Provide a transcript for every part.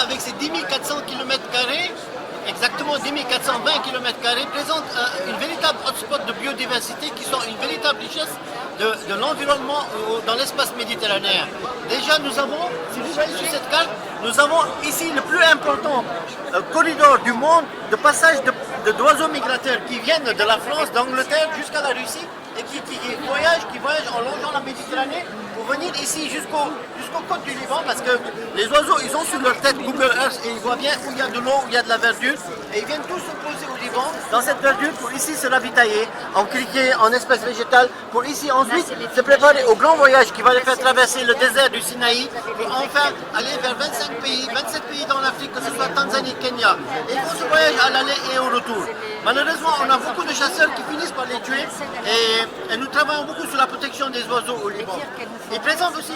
avec ses 10 400 km, exactement 10 420 km, présente une véritable hotspot de biodiversité qui sont une véritable richesse de l'environnement dans l'espace méditerranéen. Déjà, nous avons, si vous voyez sur cette carte, nous avons ici le plus important corridor du monde de passage d'oiseaux migrateurs qui viennent de la France, d'Angleterre jusqu'à la Russie et qui voyagent en longeant la Méditerranée pour venir ici jusqu'aux côtes du Liban, parce que les oiseaux, ils ont sur leur tête Google Earth et ils voient bien où il y a de l'eau, où il y a de la verdure, et ils viennent tous se poser au Liban dans cette verdure pour ici se ravitailler en criquet, en espèces végétales, pour ici ensuite se préparer au grand voyage qui va les faire traverser le désert du Sinaï pour enfin aller vers 27 pays dans l'Afrique, que ce soit Tanzanie, Kenya. Et ils font ce voyage à l'aller et au retour. Malheureusement, on a beaucoup de chasseurs qui finissent par les tuer et nous travaillons beaucoup sur la protection des oiseaux au Liban. Ils présentent aussi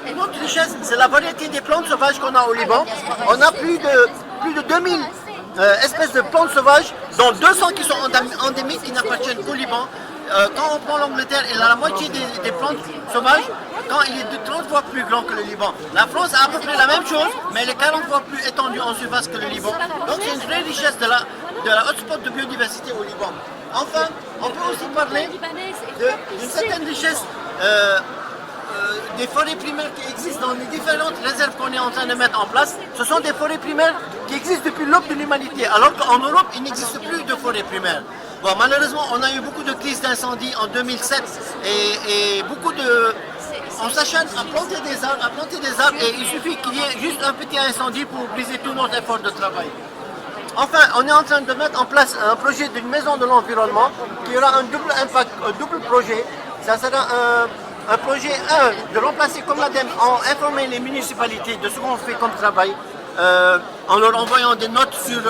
une autre richesse, c'est la variété des plantes sauvages qu'on a au Liban. On a plus de 2000 espèces de plantes sauvages, dont 200 qui sont endémiques, qui n'appartiennent qu'au Liban. Quand on prend l'Angleterre, elle a la moitié des plantes sauvages, quand il est de 30 fois plus grand que le Liban. La France a à peu près la même chose, mais elle est 40 fois plus étendue en surface que le Liban. Donc c'est une vraie richesse de la hotspot de biodiversité au Liban. Enfin, on peut aussi parler d'une certaine richesse des forêts primaires qui existent dans les différentes réserves qu'on est en train de mettre en place. Ce sont des forêts primaires qui existent depuis l'aube de l'humanité, alors qu'en Europe, il n'existe plus de forêts primaires. Bon, malheureusement, on a eu beaucoup de crises d'incendie en 2007 et beaucoup de... On s'acharne à planter des arbres, et il suffit qu'il y ait juste un petit incendie pour briser tout notre effort de travail. Enfin, on est en train de mettre en place un projet d'une maison de l'environnement qui aura un double impact, un double projet. Ça sera un projet, de remplacer comme l'ADEME, en informer les municipalités de ce qu'on fait comme travail, en leur envoyant des notes sur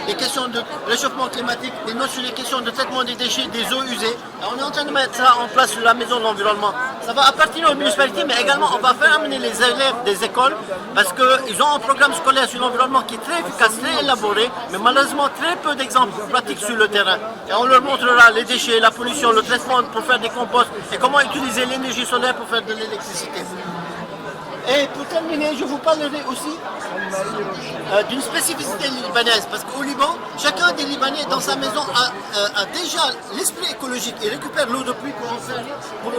les questions de réchauffement climatique, des notes sur les questions de traitement des déchets, des eaux usées. Et on est en train de mettre ça en place sur la maison de l'environnement. Ça va appartenir aux municipalités, mais également on va faire amener les élèves des écoles, parce qu'ils ont un programme scolaire sur l'environnement qui est très efficace, très élaboré, mais malheureusement très peu d'exemples pratiques sur le terrain. Et on leur montrera les déchets, la pollution, le traitement pour faire des composts et comment utiliser l'énergie solaire pour faire de l'électricité. Et pour terminer, je vous parlerai aussi d'une spécificité libanaise, parce qu'au Liban, chacun des Libanais dans sa maison a déjà l'esprit écologique et récupère l'eau de pluie pour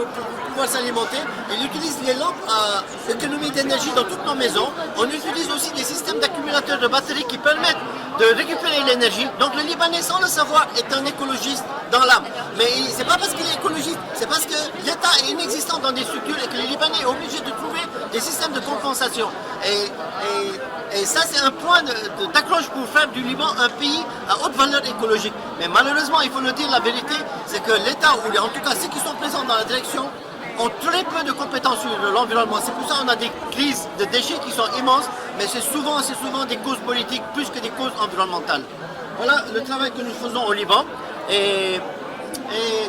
pouvoir s'alimenter. Il utilise les lampes à économie d'énergie dans toutes nos maisons. On utilise aussi des systèmes d'accumulateurs de batteries qui permettent de récupérer l'énergie. Donc le Libanais, sans le savoir, est un écologiste dans l'âme. Mais c'est pas parce qu'il est écologiste, c'est parce que l'État est inexistant dans des structures et que les Libanais sont obligés de trouver des systèmes de compensation. Et ça, c'est un point d'accroche pour faire du Liban un pays à haute valeur écologique. Mais malheureusement, il faut le dire, la vérité, c'est que l'État, ou en tout cas ceux qui sont présents dans la direction, ont très peu de compétences sur l'environnement. C'est pour ça qu'on a des crises de déchets qui sont immenses, mais c'est souvent des causes politiques plus que des causes environnementales. Voilà le travail que nous faisons au Liban. Et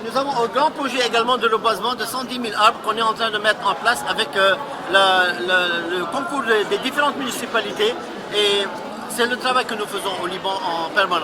nous avons un grand projet également de reboisement de 110 000 arbres qu'on est en train de mettre en place avec le concours des différentes municipalités. Et c'est le travail que nous faisons au Liban en permanence.